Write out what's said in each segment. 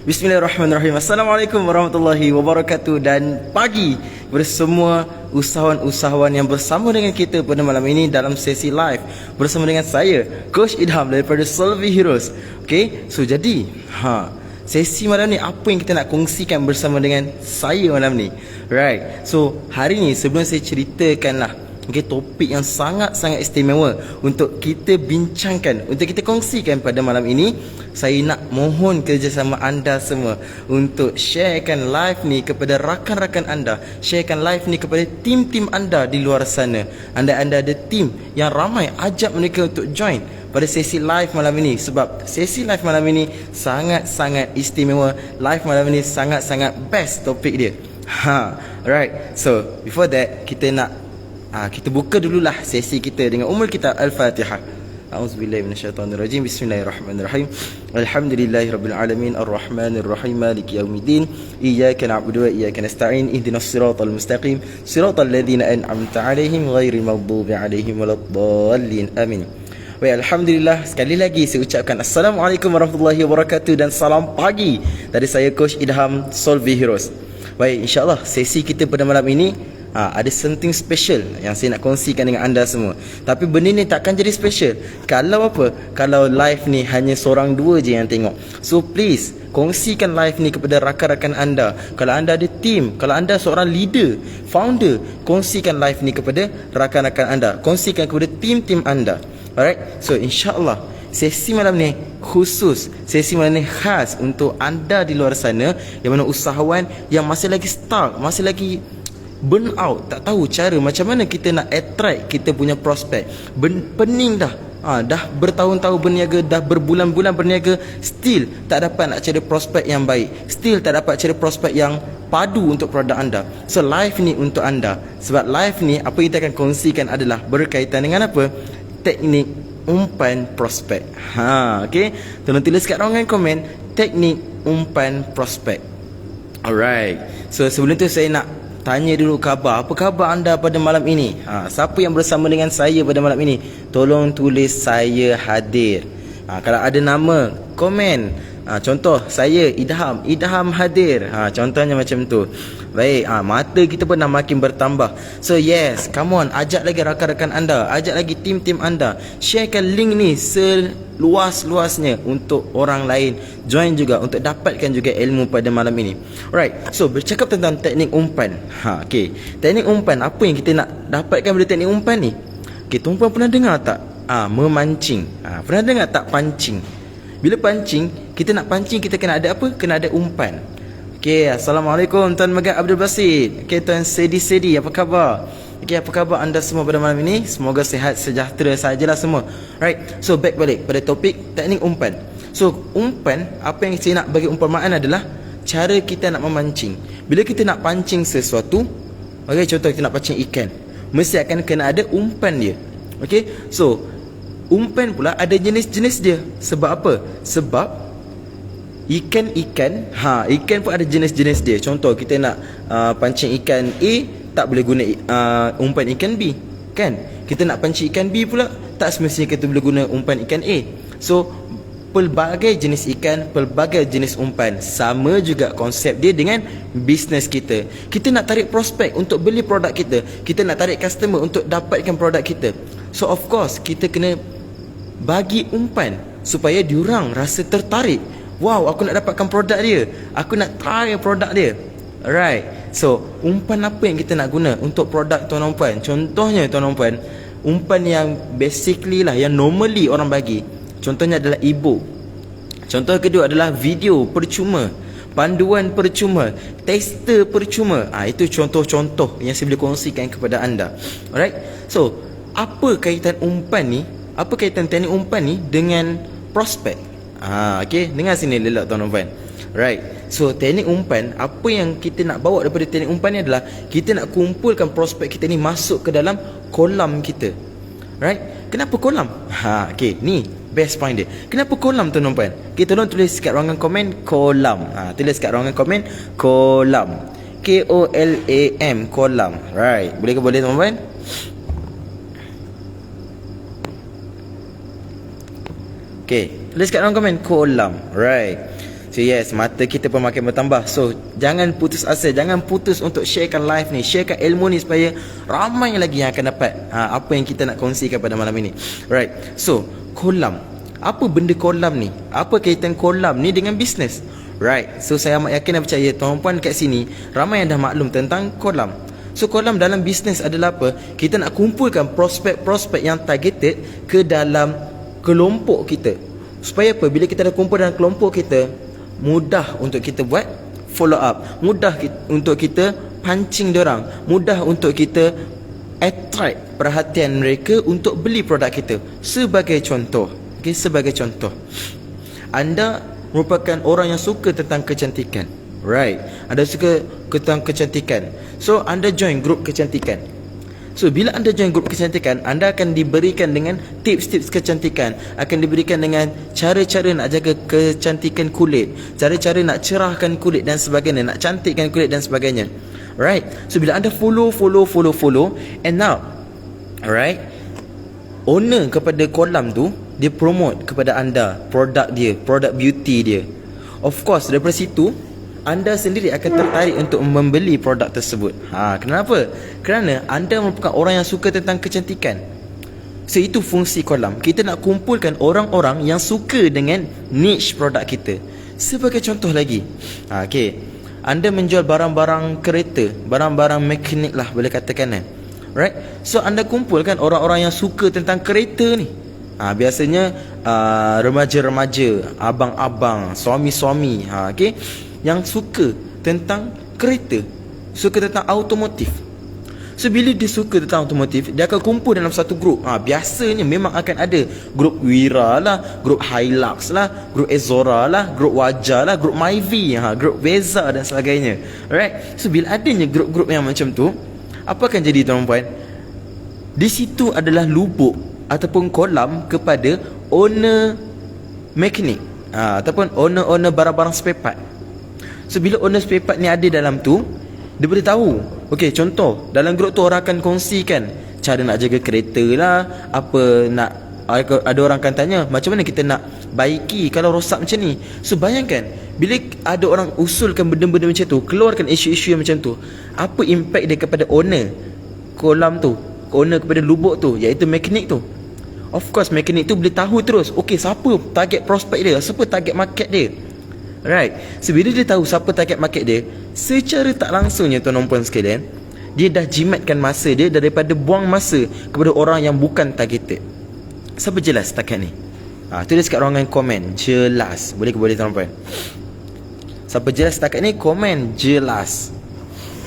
Bismillahirrahmanirrahim. Assalamualaikum warahmatullahi wabarakatuh. Dan pagi bersama usahawan-usahawan yang bersama dengan kita pada malam ini dalam sesi live bersama dengan saya, Coach Idham daripada Solvi Heroes. Okay, so jadi sesi malam ni apa yang kita nak kongsikan bersama dengan saya malam ni? Right, so hari ni sebelum saya ceritakanlah topik yang sangat-sangat istimewa untuk kita bincangkan, untuk kita kongsikan pada malam ini, saya nak mohon kerjasama anda semua untuk sharekan live ni kepada rakan-rakan anda, sharekan live ni kepada tim-tim anda di luar sana. Anda ada tim yang ramai, ajak mereka untuk join pada sesi live malam ini, sebab sesi live malam ini sangat-sangat istimewa. Live malam ini sangat-sangat best topik dia. Right, so before that kita buka dululah sesi kita dengan umul kitab Al-Fatihah. A'udzubillahi minasyaitonirrajim. Bismillahirrahmanirrahim. Alhamdulillahirabbil alamin arrahmanir rahim maliki yaumiddin. Iyyaka na'budu wa iyyaka nasta'in. Ihdinas siratal mustaqim. Siratal ladzina an'amta 'alaihim ghairil maghdubi 'alaihim waladdallin. Amin. Baik, alhamdulillah, sekali lagi saya ucapkan Assalamualaikum warahmatullahi wabarakatuh dan salam pagi dari saya Coach Idham Solvi Heroes. Baik, insya-Allah sesi kita pada malam ini ada something special yang saya nak kongsikan dengan anda semua. Tapi benda ni takkan jadi special kalau kalau live ni hanya seorang dua je yang tengok. So please kongsikan live ni kepada rakan-rakan anda. Kalau anda ada team, kalau anda seorang leader, founder, kongsikan live ni kepada rakan-rakan anda, kongsikan kepada tim-tim anda. Alright, so insyaAllah sesi malam ni khusus, sesi malam ni khas untuk anda di luar sana yang mana usahawan yang masih lagi stuck, masih lagi burn out, tak tahu cara macam mana kita nak attract kita punya prospek. Pening dah bertahun-tahun berniaga, dah berbulan-bulan berniaga, still tak dapat nak cari prospek yang baik, still tak dapat cari prospek yang padu untuk produk anda. So live ni untuk anda, sebab live ni apa kita akan kongsikan adalah berkaitan dengan apa? Teknik umpan prospek. Okay, tolong tulis kat ruangan komen teknik umpan prospek. Alright, so sebelum tu saya nak tanya dulu khabar. Apa khabar anda pada malam ini? Siapa yang bersama dengan saya pada malam ini? Tolong tulis saya hadir. Kalau ada nama, komen. Contoh saya Idham hadir. Contohnya macam tu. Baik, mata kita pun dah makin bertambah. So yes, come on, ajak lagi rakan-rakan anda, ajak lagi tim-tim anda, sharekan link ni seluas-luasnya untuk orang lain join juga, untuk dapatkan juga ilmu pada malam ini. Alright, so bercakap tentang teknik umpan. Okay, teknik umpan, apa yang kita nak dapatkan dari teknik umpan ni? Okay, tuan-puan pernah dengar tak? Memancing. Pernah dengar tak pancing? Bila pancing, kita nak pancing, kita kena ada apa? Kena ada umpan. Okay, Assalamualaikum Tuan Megat Abdul Basit. Okay, Tuan Sedi, apa khabar? Okay, apa khabar anda semua pada malam ini? Semoga sihat sejahtera sajalah semua. Right, so back balik pada topik teknik umpan. So umpan, apa yang saya nak bagi umpamaan adalah cara kita nak memancing. Bila kita nak pancing sesuatu, okay, contoh kita nak pancing ikan, mesti akan kena ada umpan dia. Okay, so umpan pula ada jenis-jenis dia. Sebab apa? Sebab ikan pun ada jenis-jenis dia. Contoh kita nak pancing ikan A, tak boleh guna umpan ikan B, kan? Kita nak pancing ikan B pula, tak semestinya kita boleh guna umpan ikan A. So pelbagai jenis ikan, pelbagai jenis umpan. Sama juga konsep dia dengan bisnes kita. Kita nak tarik prospek untuk beli produk kita, kita nak tarik customer untuk dapatkan produk kita. So of course kita kena bagi umpan supaya diorang rasa tertarik. Wow, aku nak dapatkan produk dia, aku nak try produk dia. Alright, so umpan apa yang kita nak guna untuk produk tuan-tuan puan? Contohnya tuan-tuan puan, umpan yang basically lah, yang normally orang bagi, contohnya adalah e-book. Contoh kedua adalah video percuma, panduan percuma, tester percuma. Itu contoh-contoh yang saya boleh kongsikan kepada anda. Alright, so apa kaitan umpan ni, apa kaitan teknik umpan ni dengan prospek? Okay, dengar sini lelak tuan-tuan puan. Right, so teknik umpan, apa yang kita nak bawa daripada teknik umpan ni adalah kita nak kumpulkan prospek kita ni masuk ke dalam kolam kita. Right, kenapa kolam? Okay, ni best point dia. Kenapa kolam tuan-tuan puan? Okay, tolong tulis kat ruangan komen kolam. Tulis kat ruangan komen kolam, KOLAM, kolam. Right, boleh ke boleh tuan-tuan puan? Okay, tulis kat dalam komen kolam. Right, So yes, mata kita pun makin bertambah. So jangan putus asa, jangan putus untuk sharekan live ni, sharekan ilmu ni supaya ramai lagi yang akan dapat apa yang kita nak kongsikan pada malam ini. Right. So kolam, apa benda kolam ni? Apa kaitan kolam ni dengan bisnes? Right. So saya amat yakin dan percaya tuan-puan kat sini ramai yang dah maklum tentang kolam. So kolam dalam bisnes adalah apa? Kita nak kumpulkan prospek-prospek yang targeted ke dalam kelompok kita. Supaya apa? Bila kita dah kumpul dalam kelompok kita, mudah untuk kita buat follow up, mudah untuk kita pancing diorang, mudah untuk kita attract perhatian mereka untuk beli produk kita. Sebagai contoh, okay, sebagai contoh, anda merupakan orang yang suka tentang kecantikan, right? Anda suka tentang kecantikan, so anda join grup kecantikan. So bila anda join grup kecantikan, anda akan diberikan dengan tips-tips kecantikan, akan diberikan dengan cara-cara nak jaga kecantikan kulit, cara-cara nak cerahkan kulit dan sebagainya, nak cantikkan kulit dan sebagainya. Right. So bila anda follow, and now, alright, owner kepada kolam tu, dia promote kepada anda produk dia, produk beauty dia. Of course daripada situ anda sendiri akan tertarik untuk membeli produk tersebut. Kenapa? Kerana anda merupakan orang yang suka tentang kecantikan. So itu fungsi kolam. Kita nak kumpulkan orang-orang yang suka dengan niche produk kita. Sebagai contoh lagi, okay, anda menjual barang-barang kereta, barang-barang mekanik lah boleh katakan, right? So anda kumpulkan orang-orang yang suka tentang kereta ni. Biasanya remaja-remaja, abang-abang, suami-suami, okay, yang suka tentang kereta, suka tentang automotif. So bila dia suka tentang automotif, dia akan kumpul dalam satu grup. Biasanya memang akan ada grup Wira lah, grup Hilux lah, grup Ezora lah, grup Wajah lah, grup Myvi, grup Veza dan sebagainya. Alright. So bila adanya grup-grup yang macam tu, apa akan jadi tuan-puan? Di situ adalah lubuk ataupun kolam kepada owner mekanik, ataupun owner barang-barang spare part. So bila owner spare part ni ada dalam tu, dia boleh tahu. Okey, contoh dalam grup tu orang akan kongsikan cara nak jaga kereta lah, apa nak, ada orang akan tanya macam mana kita nak baiki kalau rosak macam ni. So bayangkan bila ada orang usulkan benda-benda macam tu, keluarkan isu-isu yang macam tu, apa impact dia kepada owner kolam tu, owner kepada lubuk tu, iaitu mekanik tu. Of course mekanik tu boleh tahu terus, okey, siapa target prospek dia, siapa target market dia. Right. So bila dia tahu siapa target market dia, secara tak langsungnya tuan-tuan puan sekalian, dia dah jimatkan masa dia daripada buang masa kepada orang yang bukan targeted. Siapa jelas setakat ni? Tulis kat ruangan komen jelas. Boleh ke boleh tuan-tuan? Siapa jelas setakat ni, komen jelas.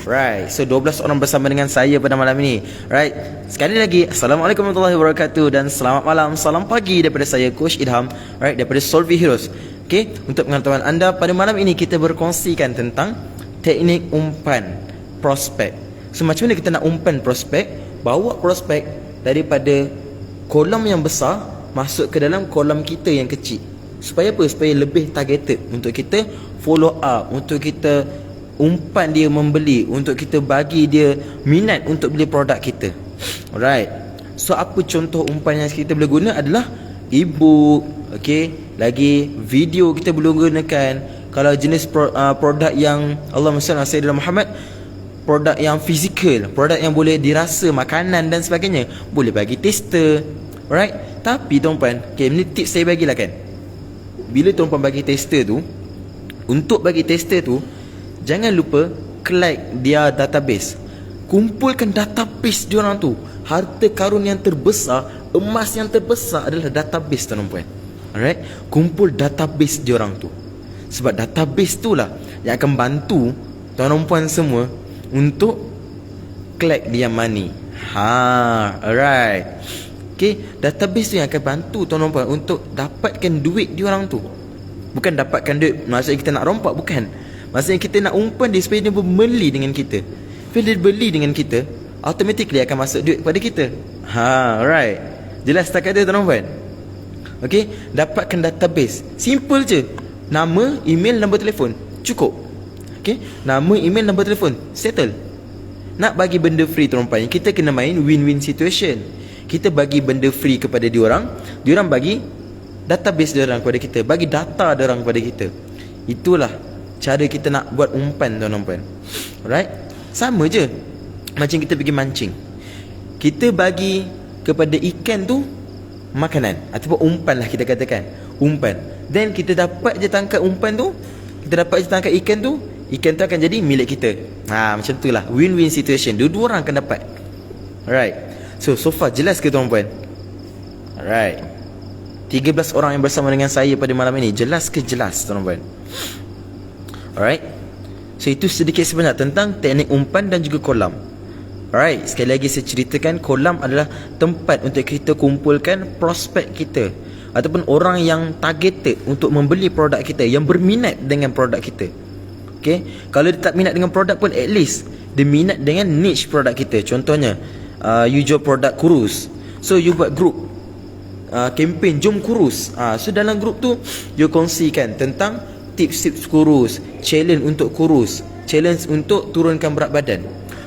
Right. So 12 orang bersama dengan saya pada malam ini. Right. Sekali lagi, Assalamualaikum warahmatullahi wabarakatuh, dan selamat malam, salam pagi daripada saya Coach Idham, right, daripada Solvi Heroes. Okay, untuk pengetahuan anda, pada malam ini kita berkongsikan tentang teknik umpan prospek. So macam mana kita nak umpan prospek? Bawa prospek daripada kolam yang besar masuk ke dalam kolam kita yang kecil. Supaya apa? Supaya lebih targeted, untuk kita follow up, untuk kita umpan dia membeli, untuk kita bagi dia minat untuk beli produk kita. Alright. So apa contoh umpan yang kita boleh guna adalah e-book, okay, lagi video kita boleh gunakan. Kalau jenis produk yang Allahumma salli ala Sayyidina Muhammad, produk yang fizikal, produk yang boleh dirasa, makanan dan sebagainya, boleh bagi tester. Alright. Tapi tuan-puan, okay, ini tips saya bagilah kan. Bila tuan-puan bagi tester tu, untuk bagi tester tu, jangan lupa collect dia database. Kumpulkan database diorang tu. Harta karun yang terbesar, emas yang terbesar adalah database tuan-puan. Alright, kumpul database diorang tu. Sebab database tu lah yang akan bantu tuan-puan semua untuk collect dia money. Alright. Okay, database tu yang akan bantu tuan-puan untuk dapatkan duit diorang tu. Bukan dapatkan duit maksudnya kita nak rompak, bukan. Maksudnya kita nak umpan dia supaya dia membeli dengan kita. Bila dia beli dengan kita, automatically akan masuk duit kepada kita. Alright. Jelas setakat tu tuan-puan? Okay, dapatkan database. Simple je. Nama, email, nombor telefon, cukup. Okay, nama, email, nombor telefon, settle. Nak bagi benda free tuan-puan, kita kena main win-win situation. Kita bagi benda free kepada diorang, diorang bagi database diorang kepada kita, bagi data diorang kepada kita. Itulah cara kita nak buat umpan, tuan-tuan. Alright? Sama je macam kita pergi mancing. Kita bagi kepada ikan tu makanan, ataupun umpan lah kita katakan, umpan. Then kita dapat je tangkap umpan tu, kita dapat je tangkap ikan tu, ikan tu akan jadi milik kita. Macam tu lah, win-win situation. Dua-dua orang akan dapat. Alright. So far jelas ke tuan-puan? Alright, 13 orang yang bersama dengan saya pada malam ini, jelas ke jelas, tuan-puan? Alright. So itu sedikit sebanyak tentang teknik umpan dan juga kolam. Alright, sekali lagi saya ceritakan, kolam adalah tempat untuk kita kumpulkan prospek kita, ataupun orang yang targeted untuk membeli produk kita, yang berminat dengan produk kita. Okay, kalau dia tak minat dengan produk pun, at least dia minat dengan niche produk kita. Contohnya you jual produk kurus, so you buat group campaign jom kurus. So dalam group tu you kongsikan tentang tips-tips kurus, challenge untuk kurus, challenge untuk turunkan berat badan.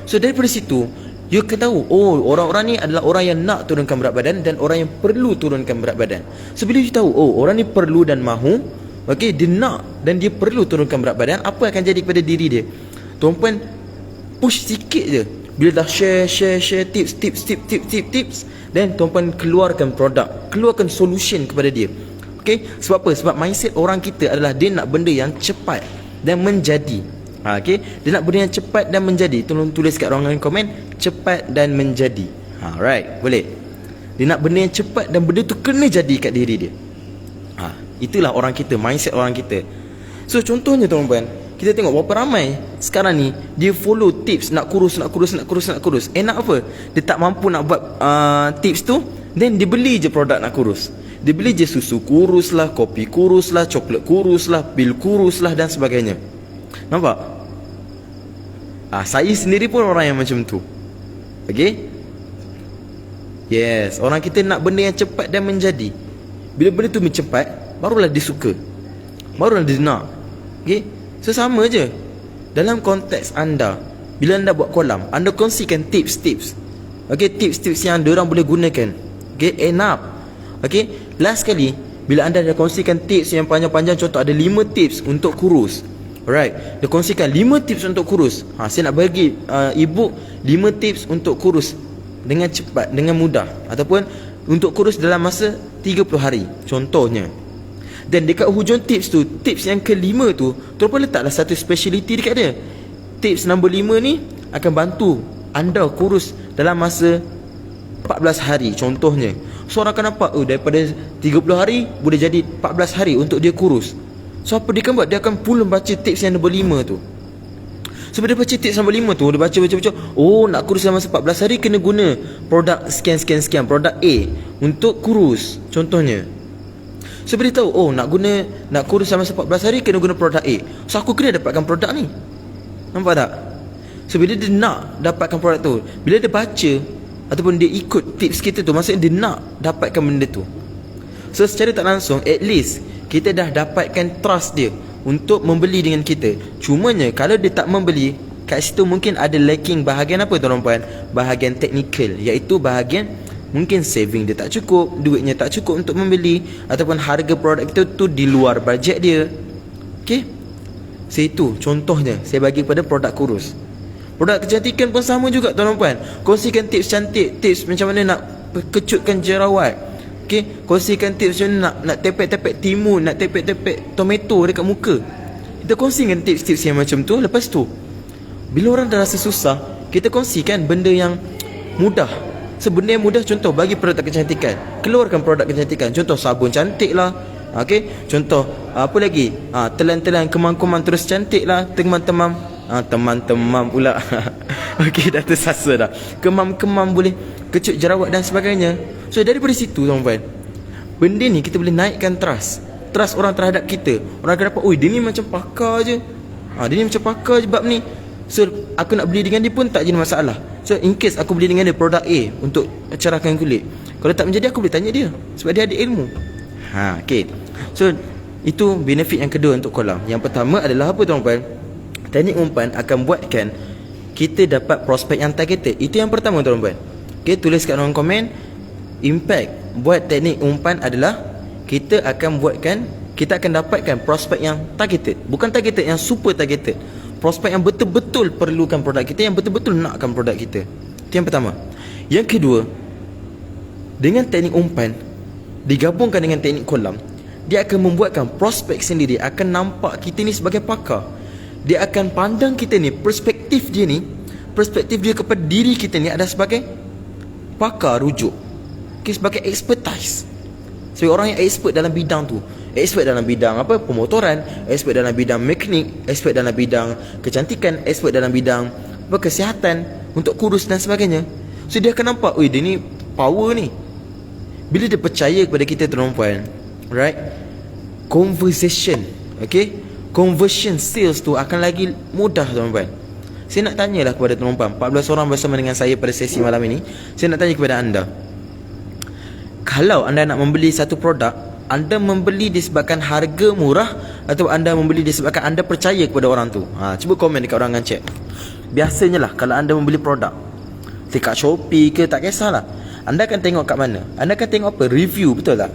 So daripada situ you akan tahu, oh, orang-orang ni adalah orang yang nak turunkan berat badan dan orang yang perlu turunkan berat badan. So bila you tahu, oh, orang ni perlu dan mahu, okay, dia nak dan dia perlu turunkan berat badan, apa akan jadi kepada diri dia? Tuan-puan push sikit je. Bila dah share tips, dan tuan-puan keluarkan produk, keluarkan solution kepada dia. Okay, sebab apa? Sebab mindset orang kita adalah dia nak benda yang cepat dan menjadi. Okay, dia nak benda yang cepat dan menjadi. Tolong tulis kat ruangan komen, cepat dan menjadi. Alright, boleh. Dia nak benda yang cepat dan benda tu kena jadi kat diri dia. Itulah orang kita, mindset orang kita. So contohnya tuan-tuan, kita tengok berapa ramai sekarang ni dia follow tips nak kurus. Enak apa? Dia tak mampu nak buat tips tu, then dia beli je produk nak kurus. Dia beli je susu kurus lah, kopi kurus lah, coklat kurus lah, pil kurus lah dan sebagainya. Nampak? Saya sendiri pun orang yang macam tu. Okay? Yes, orang kita nak benda yang cepat dan menjadi. Bila benda tu cepat, barulah dia suka, barulah dia nak. Okay? So sama je dalam konteks anda. Bila anda buat kolam, anda kongsikan tips-tips. Okay, tips-tips yang diorang boleh gunakan. Okay, end up. Okay, last kali bila anda dah kongsikan tips yang panjang-panjang, contoh ada 5 tips untuk kurus. Alright, dia kongsikan 5 tips untuk kurus. Saya nak bagi ebook 5 tips untuk kurus dengan cepat, dengan mudah, ataupun untuk kurus dalam masa 30 hari contohnya. Dan dekat hujung tips tu, tips yang kelima tu, terus letaklah satu speciality dekat dia. Tips nombor 5 ni akan bantu anda kurus dalam masa 14 hari contohnya. So orang akan nampak, daripada 30 hari boleh jadi 14 hari untuk dia kurus. So apa dia akan buat? Dia akan pull baca tips yang nombor 5 tu. So bila dia baca tips nombor 5 tu, dia baca, oh, nak kurus dalam masa 14 hari kena guna produk sekian, produk A untuk kurus contohnya. So bila dia tahu, oh, nak kurus dalam masa 14 hari kena guna produk A, so aku kena dapatkan produk ni. Nampak tak? So bila dia nak dapatkan produk tu, bila dia baca ataupun dia ikut tips kita tu, maksudnya dia nak dapatkan benda tu. So secara tak langsung, at least kita dah dapatkan trust dia untuk membeli dengan kita. Cumanya kalau dia tak membeli, kat situ mungkin ada lacking bahagian apa tuan-tuan? Bahagian teknikal, iaitu bahagian mungkin saving dia tak cukup, duitnya tak cukup untuk membeli, ataupun harga produk itu tu di luar bajet dia. Okay, so itu contohnya saya bagi pada produk kurus. Produk kecantikan pun sama juga tuan-tuan. Kongsikan tips cantik, tips macam mana nak kecutkan jerawat. Okay, kongsikan tips macam mana nak tepek-tepek timun, nak tepek-tepek tomato dekat muka. Kita kongsikan tips-tips yang macam tu. Lepas tu, bila orang dah rasa susah, kita kongsikan benda yang mudah. Benda yang mudah, contoh bagi produk kecantikan, keluarkan produk kecantikan. Contoh sabun cantik lah. Okay, contoh apa lagi? Telan-telan kemam-kemam terus cantik lah. Teman-teman pula. Okey, dah tersasa dah. Kemam-kemam boleh kecut jerawat dan sebagainya. So daripada situ tuan-tuan, benda ni kita boleh naikkan trust orang terhadap kita. Orang akan dapat, dia ni macam pakar je. Dia ni macam pakar je bab ni. So aku nak beli dengan dia pun tak jadi masalah. So in case aku beli dengan dia produk A untuk cerahkan kulit, kalau tak menjadi, aku boleh tanya dia sebab dia ada ilmu. Okay, so itu benefit yang kedua untuk kolam. Yang pertama adalah apa tuan-tuan? Teknik umpan akan buatkan kita dapat prospek yang targeted. Itu yang pertama tuan-tuan. Okay, tulis kat ruang komen. Impact buat teknik umpan adalah kita akan buatkan kita akan dapatkan prospek yang targeted. Bukan targeted, yang super targeted. Prospek yang betul-betul perlukan produk kita, yang betul-betul nakkan produk kita. Itu yang pertama. Yang kedua, dengan teknik umpan digabungkan dengan teknik kolam, dia akan membuatkan prospek sendiri akan nampak kita ni sebagai pakar. Dia akan pandang kita ni, perspektif dia kepada diri kita ni adalah sebagai pakar rujuk, sebagai expertise, sebagai orang yang expert dalam bidang tu. Expert dalam bidang apa? Pemotoran, expert dalam bidang mekanik, expert dalam bidang kecantikan, expert dalam bidang apa? Kesihatan, untuk kurus dan sebagainya. So dia akan nampak, dia ni power ni. Bila dia percaya kepada kita, tuan-tuan, right? Conversation, okay? Conversion sales tu akan lagi mudah, tuan-tuan. Saya nak tanyalah kepada tuan-tuan, 14 orang bersama dengan saya pada sesi malam ini. Saya nak tanya kepada anda, kalau anda nak membeli satu produk, anda membeli disebabkan harga murah atau anda membeli disebabkan anda percaya kepada orang tu? Cuba komen dekat orang chat. Biasanya lah kalau anda membeli produk dekat Shopee ke, tak kisahlah, anda akan tengok kat mana? Anda akan tengok apa? Review, betul tak?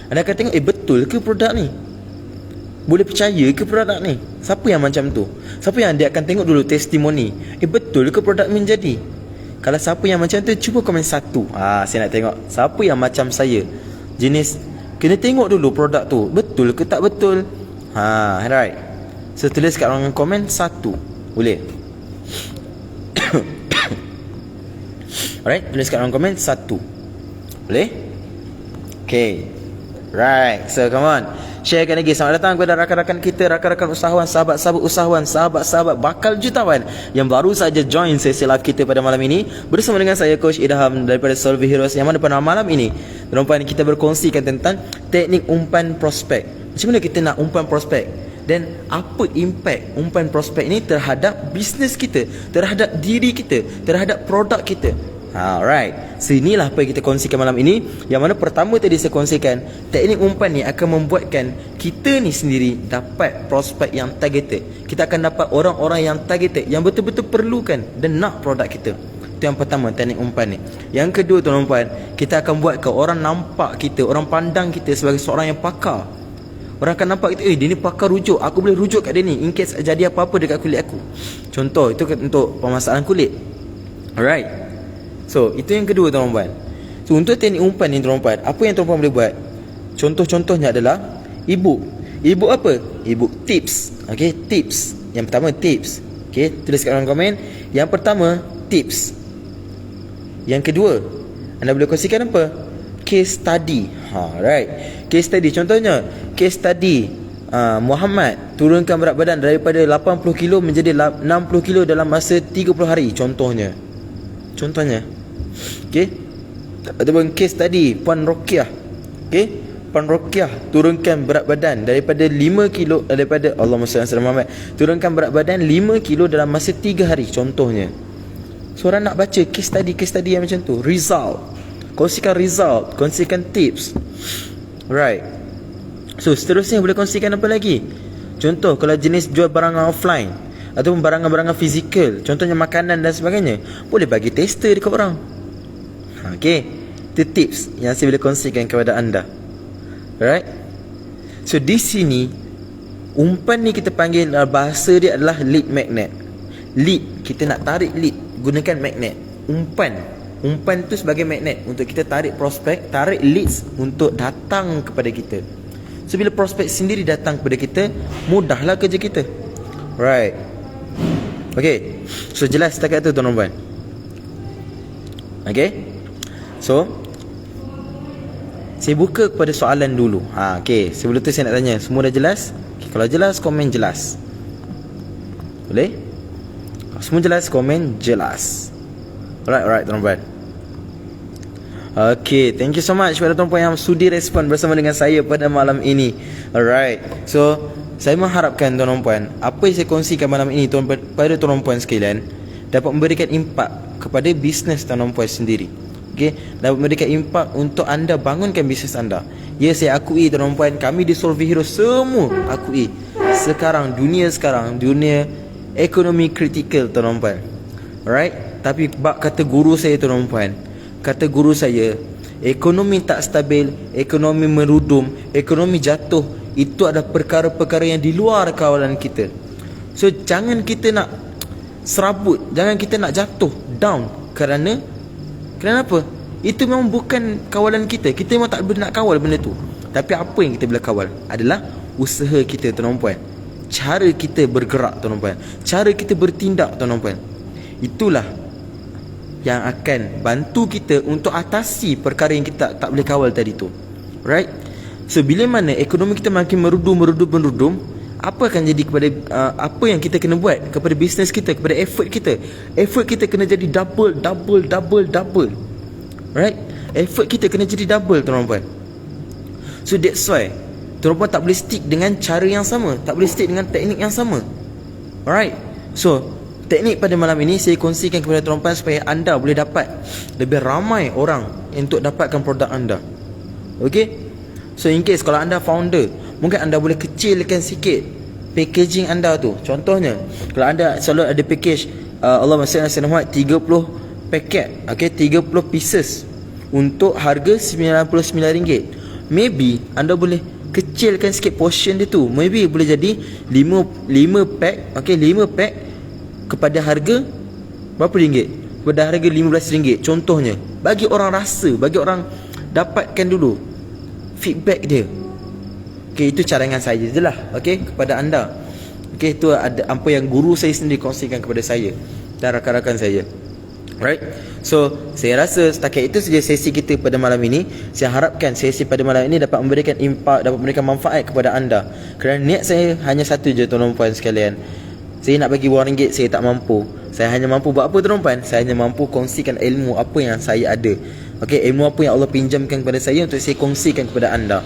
Anda akan tengok, betul ke produk ni? Boleh percaya ke produk ni? Siapa yang macam tu? Siapa yang dia akan tengok dulu testimoni? Betul ke produk ni jadi? Kalau siapa yang macam tu, cuba komen satu. Saya nak tengok siapa yang macam saya. Jenis kena tengok dulu produk tu betul ke tak betul. Right. So tulis kat orang komen satu. Boleh? Alright, tulis kat orang komen satu. Boleh? Okay. Right. So come on, sharekan lagi. Selamat datang kepada rakan-rakan kita, rakan-rakan usahawan, sahabat-sahabat usahawan, sahabat-sahabat bakal jutawan yang baru saja join sesi live kita pada malam ini bersama dengan saya Coach Idham daripada Solve Heroes, yang mana pada malam ini tuan-tuan kita berkongsikan tentang teknik umpan prospek. Macam mana kita nak umpan prospek, dan apa impact umpan prospek ini terhadap bisnes kita, terhadap diri kita, terhadap produk kita. Alright. So inilah apa yang kita kongsikan malam ini. Yang mana pertama tadi saya kongsikan, teknik umpan ni akan membuatkan kita ni sendiri dapat prospek yang targeted. Kita akan dapat orang-orang yang targeted, yang betul-betul perlukan dan nak produk kita. Itu yang pertama, teknik umpan ni. Yang kedua, tuan-tuan, kita akan buat ke orang nampak kita, orang pandang kita sebagai seorang yang pakar. Orang akan nampak kita, dia ni pakar rujuk, aku boleh rujuk kat dia ni in case jadi apa-apa dekat kulit aku. Contoh, itu untuk permasalahan kulit. Alright. So itu yang kedua, tuan-tuan. So untuk teknik umpan ni, tuan-tuan, apa yang tuan-tuan boleh buat? Contoh-contohnya adalah e-book. E-book apa? E-book tips. Okay, tips. Yang pertama tips. Okay, tulis kat dalam komen. Yang pertama tips. Yang kedua, anda boleh kongsikan apa? Case study. Right. Case study, contohnya case study Muhammad turunkan berat badan daripada 80 kilo menjadi 60 kilo dalam masa 30 hari. Contohnya. Okay. Ataupun case tadi Puan Rokiah. Okay. Puan Rokiah turunkan berat badan daripada 5 kilo, daripada Allahumma salli ala Muhammad, turunkan berat badan 5 kilo dalam masa 3 hari. Contohnya. So orang nak baca case study yang macam tu, result. Kongsikan result, kongsikan tips. Right. So seterusnya boleh kongsikan apa lagi? Contoh kalau jenis jual barang offline ataupun barangan-barangan fizikal, contohnya makanan dan sebagainya, boleh bagi tester dekat orang. Okay, itu tips yang saya boleh kongsikan kepada anda. Alright. So di sini umpan ni kita panggil, bahasa dia adalah lead magnet. Lead, kita nak tarik lead, gunakan magnet. Umpan tu sebagai magnet untuk kita tarik prospek, tarik leads untuk datang kepada kita. So bila prospek sendiri datang kepada kita, mudahlah kerja kita. Right. Okay. So jelas setakat tu, tuan-tuan. Okay. So saya buka kepada soalan dulu. Okay. Sebelum tu saya nak tanya, semua dah jelas? Okay, kalau jelas, komen jelas. Boleh? Kalau semua jelas, komen jelas. Alright, tuan-tuan. Okay, thank you so much kepada tuan-tuan yang sudi respon bersama dengan saya pada malam ini. Alright. So saya mengharapkan tuan-tuan, apa yang saya kongsikan malam ini pada tuan-tuan sekalian dapat memberikan impak kepada bisnes tuan-tuan sendiri. Okay, dapat memberikan impak untuk anda bangunkan bisnes anda. Ya, saya akui tuan-tuan, kami di Solve Heroes semua akui sekarang, dunia ekonomi kritikal, tuan-tuan. Alright. Tapi bab kata guru saya, tuan-tuan, kata guru saya, ekonomi tak stabil, ekonomi merudum, ekonomi jatuh, itu adalah perkara-perkara yang di luar kawalan kita. So jangan kita nak serabut, jangan kita nak jatuh down kerana apa? Itu memang bukan kawalan kita. Kita memang tak boleh nak kawal benda tu. Tapi apa yang kita boleh kawal adalah usaha kita, tuan-tuan puan. Cara kita bergerak, tuan-tuan puan. Cara kita bertindak, tuan-tuan puan. Itulah yang akan bantu kita untuk atasi perkara yang kita tak boleh kawal tadi tu. Right? So bila mana ekonomi kita makin merudum, apa akan jadi kepada apa yang kita kena buat kepada bisnes kita, kepada effort kita? Effort kita kena jadi double. Right? Effort kita kena jadi double, tuan-tuan puan. So that's why tuan-tuan puan tak boleh stick dengan cara yang sama, tak boleh stick dengan teknik yang sama. Alright? So teknik pada malam ini saya kongsikan kepada tuan-tuan puan supaya anda boleh dapat lebih ramai orang untuk dapatkan produk anda. Okay? So in case kalau anda founder, mungkin anda boleh kecilkan sikit packaging anda tu. Contohnya, kalau anda selalu ada package Allahumma salli ala Muhammad 30 paket, okay, 30 pieces untuk harga RM99. Maybe anda boleh kecilkan sikit portion dia tu. Maybe boleh jadi 5 pack, okay, 5 pack kepada harga berapa ringgit? Kepada harga RM15. Contohnya, bagi orang rasa, bagi orang dapatkan dulu feedback dia. Okay, itu carangan saya je lah, okay, kepada anda. Okay, itu ada apa yang guru saya sendiri kongsikan kepada saya dan rakan-rakan saya. Right? So saya rasa setakat itu saja sesi kita pada malam ini. Saya harapkan sesi pada malam ini dapat memberikan impak, dapat memberikan manfaat kepada anda. Kerana niat saya hanya satu je, tuan-tuan puan sekalian. Saya nak bagi RM1, saya tak mampu. Saya hanya mampu buat apa, tuan-tuan puan? Saya hanya mampu kongsikan ilmu apa yang saya ada. Okay, ilmu apa yang Allah pinjamkan kepada saya untuk saya kongsikan kepada anda.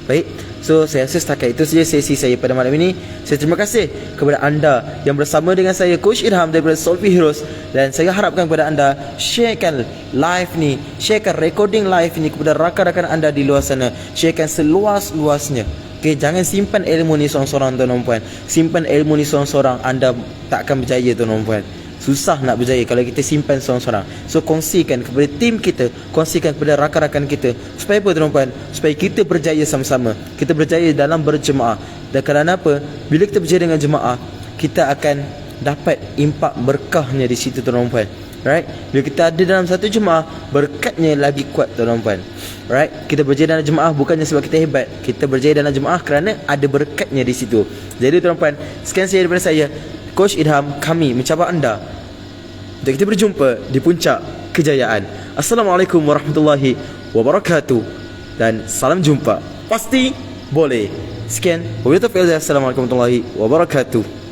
Baik, so saya rasa setakat itu saja sesi saya pada malam ini. Saya terima kasih kepada anda yang bersama dengan saya, Coach Idham daripada Solvi Heroes. Dan saya harapkan kepada anda sharekan live ni, sharekan recording live ni kepada rakan-rakan anda di luar sana. Sharekan seluas-luasnya. Okay, jangan simpan ilmu ni seorang-seorang, tuan-tuan puan. Simpan ilmu ni seorang-seorang, anda tak akan berjaya, tuan-tuan puan. Susah nak berjaya kalau kita simpan seorang-seorang. So kongsikan kepada tim kita, kongsikan kepada rakan-rakan kita. Supaya apa, tuan-tuan? Supaya kita berjaya sama-sama. Kita berjaya dalam berjemaah. Dan kerana apa? Bila kita berjaya dengan jemaah, kita akan dapat impak berkahnya di situ, tuan-tuan. Right? Bila kita ada dalam satu jemaah, berkatnya lagi kuat, tuan-tuan puan. Right? Kita berjaya dalam jemaah bukannya sebab kita hebat. Kita berjaya dalam jemaah kerana ada berkatnya di situ. Jadi tuan-tuan puan, sekian saja daripada saya, Coach Idham. Kami mencabar anda untuk kita berjumpa di puncak kejayaan. Assalamualaikum warahmatullahi wabarakatuh. Dan salam jumpa. Pasti boleh. Sekian. Wabillahi taufiq. Assalamualaikum warahmatullahi wabarakatuh.